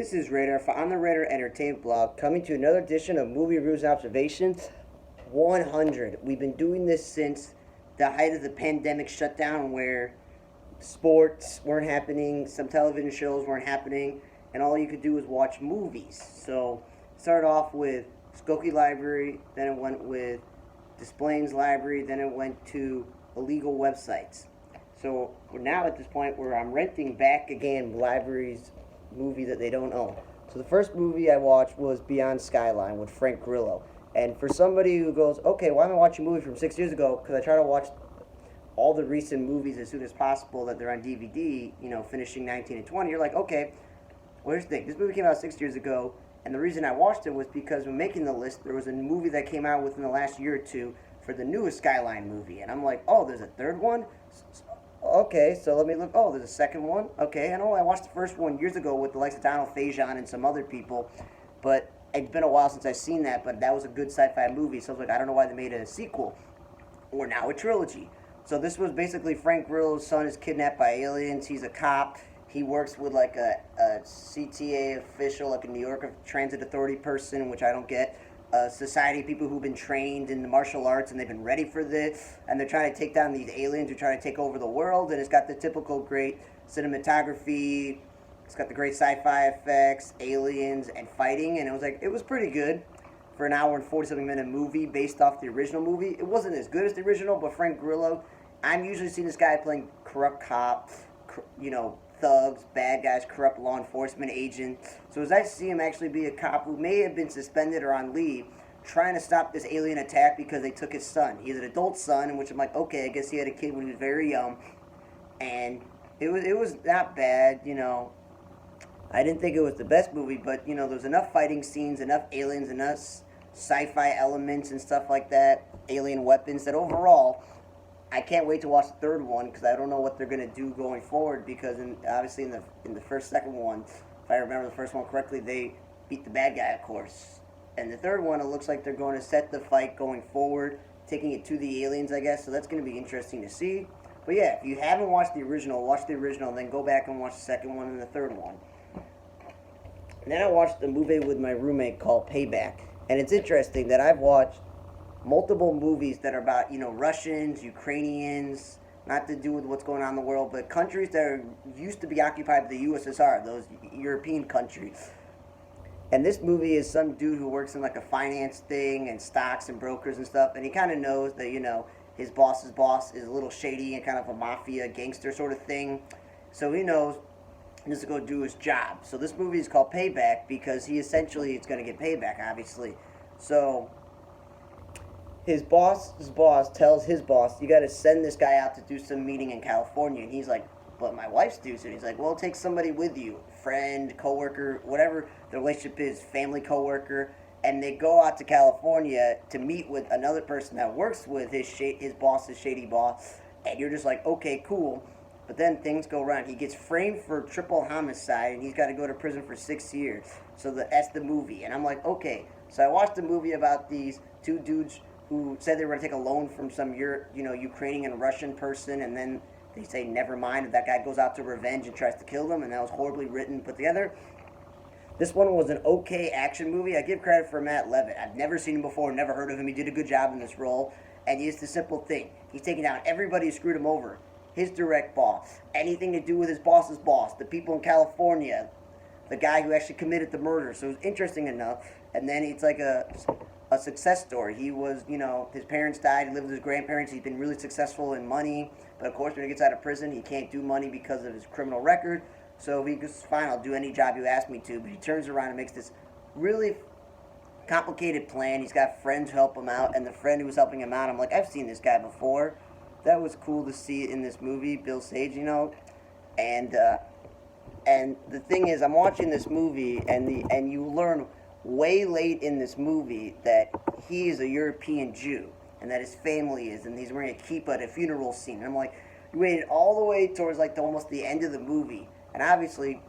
This is Radar on the Radar Entertainment blog, coming to another edition of Movie Reviews and Observations 100. We've been doing this since the height of the pandemic shutdown, where sports weren't happening, some television shows weren't happening, and all you could do was watch movies. So, started off with Skokie Library, then it went with Desplaines Library, then it went to illegal websites. So, we're now at this point where I'm renting back again libraries movie that they don't own. So the first movie I watched was Beyond Skyline with Frank Grillo. And for somebody who goes, okay, why am I watching a movie from 6 years ago? Because I try to watch all the recent movies as soon as possible that they're on DVD, finishing 19 and 20. You're like, okay, well, here's the thing. This movie came out 6 years ago, and the reason I watched it was because when making the list, there was a movie that came out within the last year or two for the newest Skyline movie. And I'm like, oh, there's a third one? Okay, so let me look. Oh, there's a second one. Okay, I know I watched the first one years ago with the likes of Donald Faison and some other people, but it's been a while since I've seen that, but that was a good sci-fi movie, so I was like, I don't know why they made it a sequel, or now a trilogy. So this was basically Frank Grillo's son is kidnapped by aliens. He's a cop. He works with like a CTA official, like a New York Transit Authority person, which I don't get. Society of people who've been trained in the martial arts and they've been ready for this, and they're trying to take down these aliens who are trying to take over the world. And it's got the typical great cinematography, it's got the great sci-fi effects, aliens, and fighting. And it was pretty good for an hour and 40-something minute movie based off the original movie. It wasn't as good as the original, but Frank Grillo, I'm usually seeing this guy playing corrupt cop, thugs, bad guys, corrupt law enforcement agents. So it was nice to see him actually be a cop who may have been suspended or on leave, trying to stop this alien attack because they took his son. He has an adult son, in which I'm like, okay, I guess he had a kid when he was very young, and it was not bad. I didn't think it was the best movie, but there was enough fighting scenes, enough aliens, enough sci-fi elements and stuff like that, alien weapons, that overall I can't wait to watch the third one because I don't know what they're going to do going forward, because obviously in the second one, if I remember the first one correctly, they beat the bad guy, of course. And the third one, it looks like they're going to set the fight going forward, taking it to the aliens, I guess, so that's going to be interesting to see. But yeah, if you haven't watched the original, watch the original, and then go back and watch the second one and the third one. And then I watched a movie with my roommate called Payback. And it's interesting that I've watched multiple movies that are about, Russians, Ukrainians, not to do with what's going on in the world, but countries that used to be occupied by the USSR, those European countries. And this movie is some dude who works in like a finance thing and stocks and brokers and stuff, and he kind of knows that, his boss's boss is a little shady and kind of a mafia gangster sort of thing. So he knows he needs to go do his job. So this movie is called Payback because it's going to get payback, obviously. So his boss's boss tells his boss, you got to send this guy out to do some meeting in California. And he's like, but my wife's due soon. He's like, well, take somebody with you, friend, coworker, whatever the relationship is, family, coworker. And they go out to California to meet with another person that works with his boss's shady boss. And you're just like, okay, cool. But then things go wrong. He gets framed for triple homicide, and he's got to go to prison for 6 years. So that's the movie. And I'm like, okay. So I watched a movie about these two dudes who said they were going to take a loan from some Ukrainian and Russian person, and then they say never mind, and that guy goes out to revenge and tries to kill them, and that was horribly written and put together. This one was an okay action movie. I give credit for Matt Levitt. I've never seen him before, never heard of him. He did a good job in this role, and it's the simple thing. He's taking down everybody who screwed him over. His direct boss, anything to do with his boss's boss, the people in California, the guy who actually committed the murder. So it was interesting enough. And then it's like a success story. He was, his parents died, he lived with his grandparents, he's been really successful in money, but of course when he gets out of prison, he can't do money because of his criminal record, so he goes, fine, I'll do any job you ask me to, but he turns around and makes this really complicated plan. He's got friends who help him out, and the friend who was helping him out, I'm like, I've seen this guy before. That was cool to see it in this movie, Bill Sage, and the thing is, I'm watching this movie, and you learn way late in this movie that he is a European Jew and that his family is, and he's wearing a kippah at a funeral scene. And I'm like, you waited all the way towards like almost the end of the movie, and obviously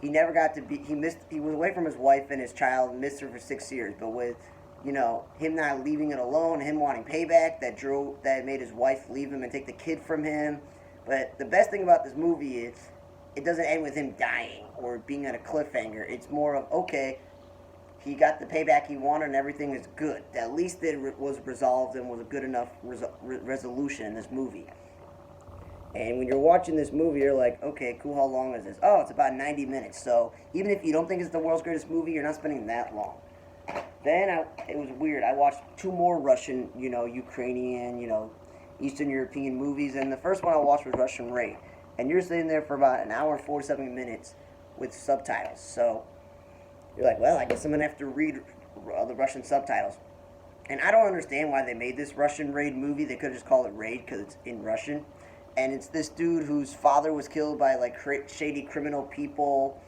he never got to be. He was away from his wife and his child, missed her for 6 years. But with him not leaving it alone, him wanting payback, that made his wife leave him and take the kid from him. But the best thing about this movie is it doesn't end with him dying or being on a cliffhanger. It's more of, okay, he got the payback he wanted and everything is good. At least it was resolved and was a good enough resolution in this movie. And when you're watching this movie, you're like, okay, cool, how long is this? Oh, it's about 90 minutes. So even if you don't think it's the world's greatest movie, you're not spending that long. Then it was weird. I watched two more Russian, Ukrainian, Eastern European movies. And the first one I watched was Russian Raid. And you're sitting there for about an hour and 47 minutes with subtitles. So you're like, well, I guess I'm going to have to read the Russian subtitles. And I don't understand why they made this Russian Raid movie. They could have just called it Raid because it's in Russian. And it's this dude whose father was killed by like shady criminal people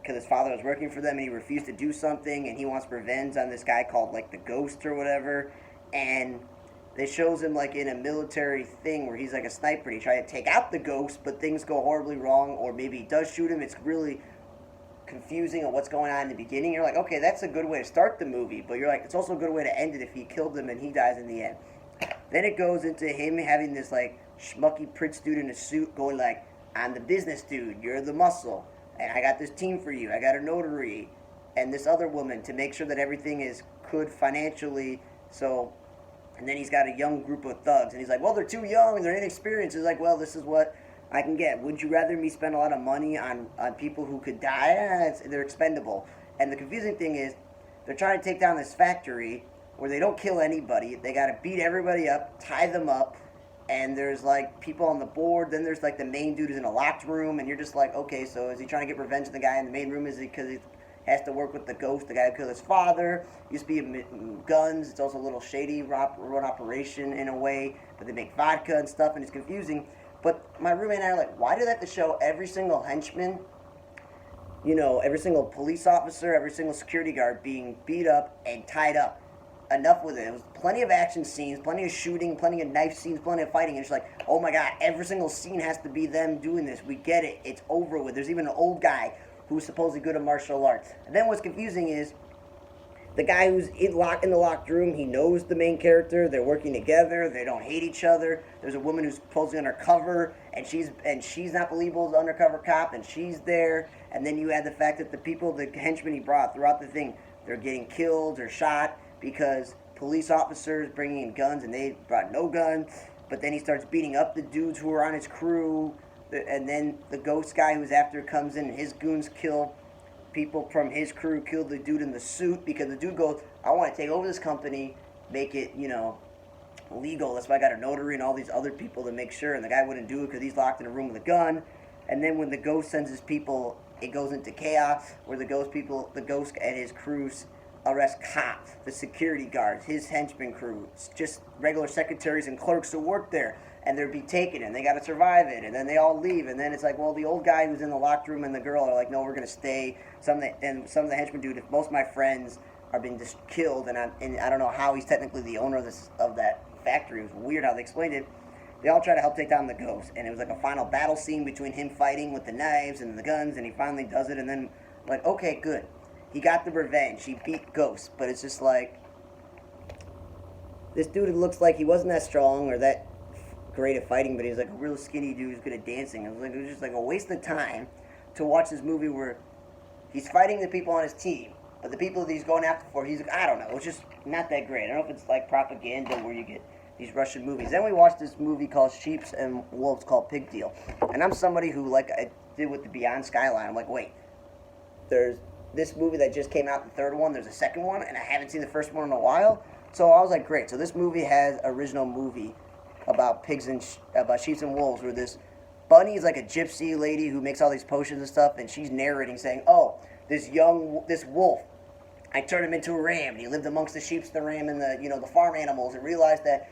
because his father was working for them and he refused to do something and he wants revenge on this guy called like the Ghost or whatever. And they shows him like in a military thing where he's like a sniper and he tried to take out the Ghost, but things go horribly wrong, or maybe he does shoot him. It's really confusing on what's going on in the beginning. You're like, okay, that's a good way to start the movie, but you're like, it's also a good way to end it if he killed him and he dies in the end. Then it goes into him having this like schmucky prince dude in a suit going like, I'm the business dude, you're the muscle, and I got this team for you, I got a notary, and this other woman to make sure that everything is good financially, so, and then he's got a young group of thugs, and he's like, well, they're too young, they're inexperienced, he's like, well, this is what I can get. Would you rather me spend a lot of money on people who could die? They're expendable. And the confusing thing is, they're trying to take down this factory where they don't kill anybody, they gotta beat everybody up, tie them up, and there's like people on the board, then there's like the main dude who's in a locked room, and you're just like, okay, so is he trying to get revenge on the guy in the main room? Is it because he has to work with the Ghost, the guy who killed his father? Used to be guns, it's also a little shady road operation in a way, but they make vodka and stuff, and it's confusing. But my roommate and I are like, why do they have to show every single henchman, every single police officer, every single security guard being beat up and tied up? Enough with it. It was plenty of action scenes, plenty of shooting, plenty of knife scenes, plenty of fighting. And it's like, oh my god, every single scene has to be them doing this. We get it. It's over with. There's even an old guy who's supposedly good at martial arts. And then what's confusing is the guy who's in the locked room, he knows the main character. They're working together. They don't hate each other. There's a woman who's supposedly undercover, and she's not believable as an undercover cop, and she's there. And then you add the fact that the henchmen he brought throughout the thing, they're getting killed or shot because police officers bringing in guns and they brought no guns. But then he starts beating up the dudes who are on his crew, and then the Ghost guy who's after comes in and his goons kill people from his crew, kill the dude in the suit because the dude goes, I want to take over this company, make it legal. That's why I got a notary and all these other people to make sure, and the guy wouldn't do it because he's locked in a room with a gun. And then when the Ghost sends his people, it goes into chaos where the Ghost and his crews arrest cops, the security guards, his henchman crew, just regular secretaries and clerks who work there, and they're be taken, and they got to survive it, and then they all leave, and then it's like, well, the old guy who's in the locked room and the girl are like, no, we're gonna stay. Some of the henchmen do. Most of my friends are being just killed, and I don't know how he's technically the owner of that factory. It was weird how they explained it. They all try to help take down the Ghost, and it was like a final battle scene between him fighting with the knives and the guns, and he finally does it, and then like, okay, good. He got the revenge. He beat Ghost. But it's just like, this dude looks like he wasn't that strong or that great at fighting, but he's like a real skinny dude who's good at dancing. It was just like a waste of time to watch this movie where he's fighting the people on his team, but the people that he's going after I don't know. It's just not that great. I don't know if it's like propaganda where you get these Russian movies. Then we watched this movie called Sheeps and Wolves called Pig Deal. And I'm somebody who, like I did with the Beyond Skyline, I'm like, wait, there's this movie that just came out, the third one, there's a second one, and I haven't seen the first one in a while. So I was like, great. So this movie has original movie about pigs and about sheep and wolves, where this bunny is like a gypsy lady who makes all these potions and stuff, and she's narrating saying, oh, this wolf, I turned him into a ram, and he lived amongst the sheep, the ram, and the farm animals, and realized that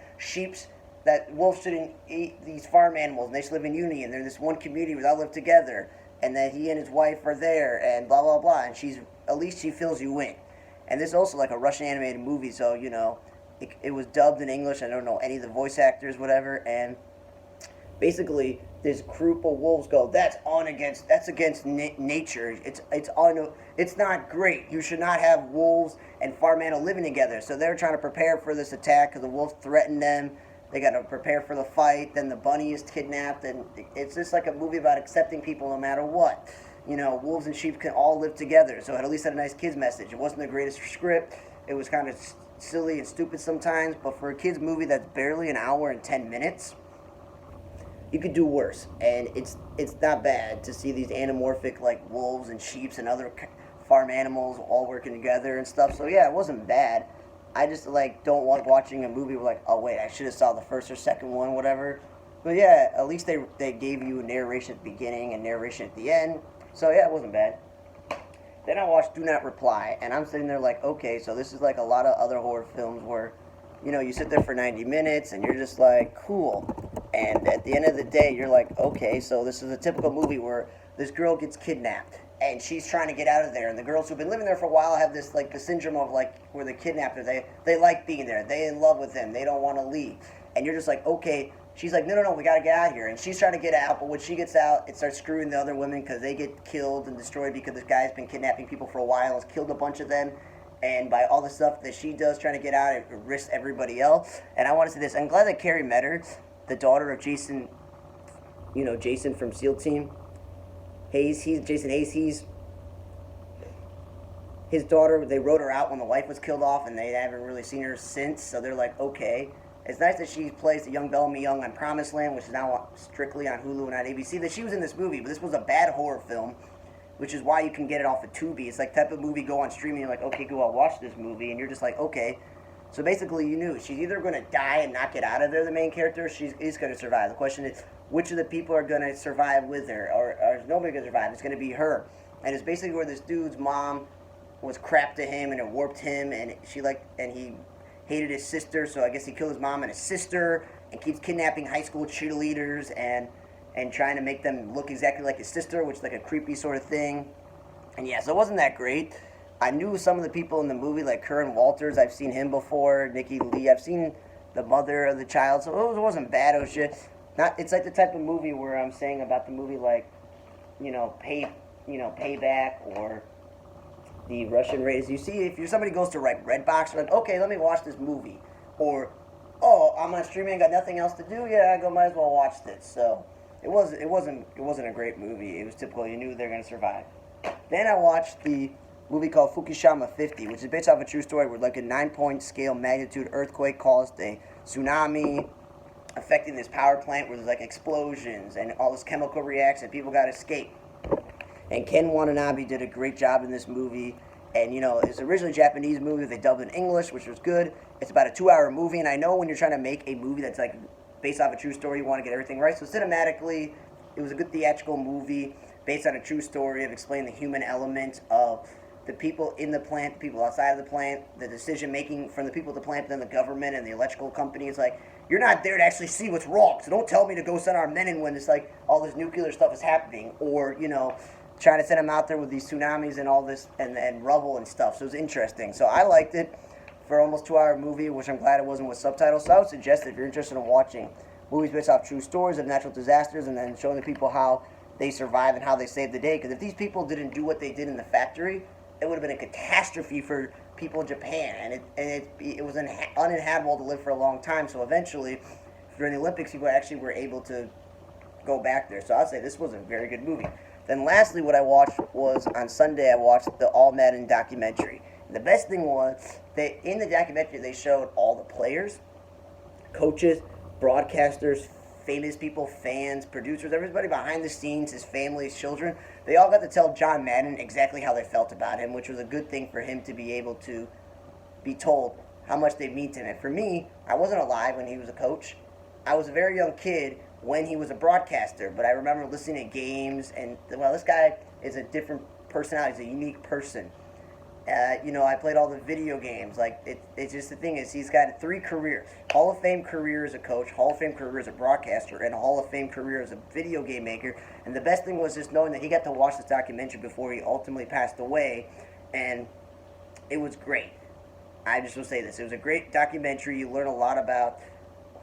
wolves shouldn't eat these farm animals, and they should live in unity, and they're this one community where they all live together, and that he and his wife are there, and blah, blah, blah, and at least she fills you in. And this is also like a Russian animated movie, so, it was dubbed in English. I don't know any of the voice actors, whatever, and basically this group of wolves go, that's against nature. It's not great. You should not have wolves and farm animals living together. So they're trying to prepare for this attack because the wolves threatened them. They got to prepare for the fight. Then the bunny is kidnapped, and it's just like a movie about accepting people no matter what. You know, wolves and sheep can all live together. So it at least had a nice kids message. It wasn't the greatest script. It was kind of silly and stupid sometimes, but for a kids movie that's barely an hour and 10 minutes, you could do worse. And it's not bad to see these anamorphic like wolves and sheeps and other farm animals all working together and stuff. So yeah, it wasn't bad. I just like don't like watching a movie where like, oh wait, I should have saw the first or second one, whatever. But yeah, at least they gave you a narration at the beginning and narration at the end. So yeah, it wasn't bad. Then I watched Do Not Reply, and I'm sitting there like, okay, so this is like a lot of other horror films where, you know, you sit there for 90 minutes and you're just like, cool. And at the end of the day, you're like, okay, so this is a typical movie where this girl gets kidnapped and she's trying to get out of there. And the girls who've been living there for a while have this like the syndrome of like where the kidnapper, they like being there. They in love with him. They don't want to leave. And you're just like, okay. She's like, no, we gotta get out of here. And she's trying to get out, but when she gets out, it starts screwing the other women because they get killed and destroyed because this guy's been kidnapping people for a while, has killed a bunch of them. And by all the stuff that she does trying to get out, it risks everybody else. And I want to say this, I'm glad that Carrie met her, the daughter of Jason, you know, Jason from SEAL Team. Jason Hayes, his daughter, they wrote her out when the wife was killed off, and they haven't really seen her since, so they're like, okay. It's nice that she plays the young Bellamy Young on Promised Land, which is now strictly on Hulu and on ABC, that she was in this movie, but this was a bad horror film, which is why you can get it off of Tubi. It's like type of movie, go on streaming, you're like, okay, go, I'll watch this movie, and you're just like, okay. So basically you knew, she's either going to die and not get out of there, the main character, or she's going to survive. The question is, which of the people are going to survive with her, or is nobody going to survive? It's going to be her. And it's basically where this dude's mom was crap to him, and it warped him, and he hated his sister, so I guess he killed his mom and his sister, and keeps kidnapping high school cheerleaders and trying to make them look exactly like his sister, which is like a creepy sort of thing. And yeah, so it wasn't that great. I knew some of the people in the movie, like Curran Walters. I've seen him before. Nikki Lee. I've seen the mother of the child, so it wasn't bad. It was just not. It's like the type of movie where I'm saying about the movie, like, Payback or the Russian race. You see, if somebody goes to like Redbox, you're like, okay, let me watch this movie. Or, oh, I'm on streaming, got nothing else to do. Yeah, might as well watch this. So it wasn't a great movie. It was typical. You knew they were gonna survive. Then I watched the movie called Fukushima 50, which is based off a true story where like a 9-point scale magnitude earthquake caused a tsunami affecting this power plant where there's like explosions and all this chemical reaction. People got to escape. And Ken Watanabe did a great job in this movie. And, you know, it's originally a Japanese movie. They dubbed it in English, which was good. It's about a 2-hour movie. And I know when you're trying to make a movie that's, like, based off a true story, you want to get everything right. So cinematically, it was a good theatrical movie based on a true story of explaining the human element of the people in the plant, the people outside of the plant, the decision-making from the people at the plant, then the government and the electrical company. It's like, you're not there to actually see what's wrong. So don't tell me to go send our men in when it's like all this nuclear stuff is happening. Or, you know, trying to send them out there with these tsunamis and all this and rubble and stuff. So it was interesting. So I liked it for almost 2-hour movie, which I'm glad it wasn't with subtitles. So I would suggest if you're interested in watching movies based off true stories of natural disasters and then showing the people how they survive and how they save the day. Because if these people didn't do what they did in the factory, it would have been a catastrophe for people in Japan. And it was uninhabitable to live for a long time. So eventually, during the Olympics, people actually were able to go back there. So I'd say this was a very good movie. Then lastly, what I watched was, on Sunday, I watched the All Madden documentary. And the best thing was that in the documentary, they showed all the players, coaches, broadcasters, famous people, fans, producers, everybody behind the scenes, his family, his children. They all got to tell John Madden exactly how they felt about him, which was a good thing for him to be able to be told how much they mean to him. And for me, I wasn't alive when he was a coach. I was a very young kid when he was a broadcaster, but I remember listening to games, and, well, this guy is a different personality. He's a unique person. I played all the video games. Like, it's just the thing is, he's got 3 careers. Hall of Fame career as a coach, Hall of Fame career as a broadcaster, and a Hall of Fame career as a video game maker. And the best thing was just knowing that he got to watch this documentary before he ultimately passed away, and it was great. I just will say this. It was a great documentary. You learn a lot about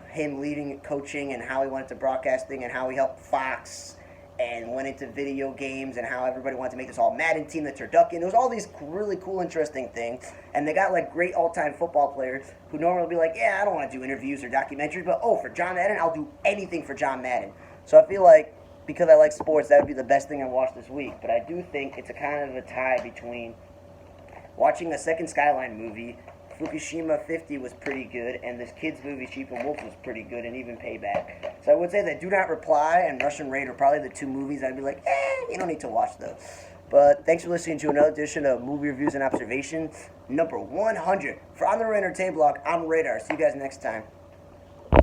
him leading coaching and how he went to broadcasting and how he helped Fox and went into video games and how everybody wanted to make this all Madden team, the turducken. There was all these really cool, interesting things. And they got like great all-time football players who normally be like, yeah, I don't want to do interviews or documentaries, but oh, for John Madden, I'll do anything for John Madden. So I feel like because I like sports, that would be the best thing I watched this week. But I do think it's a kind of a tie between watching a second Skyline movie. Fukushima 50 was pretty good, and this kid's movie, Sheep and Wolf, was pretty good, and even Payback. So I would say that Do Not Reply and Russian Raid are probably the two movies I'd be like, you don't need to watch those. But thanks for listening to another edition of Movie Reviews and Observations, number 100. For On the Radar Entertainment Blog, I'm Radar. See you guys next time.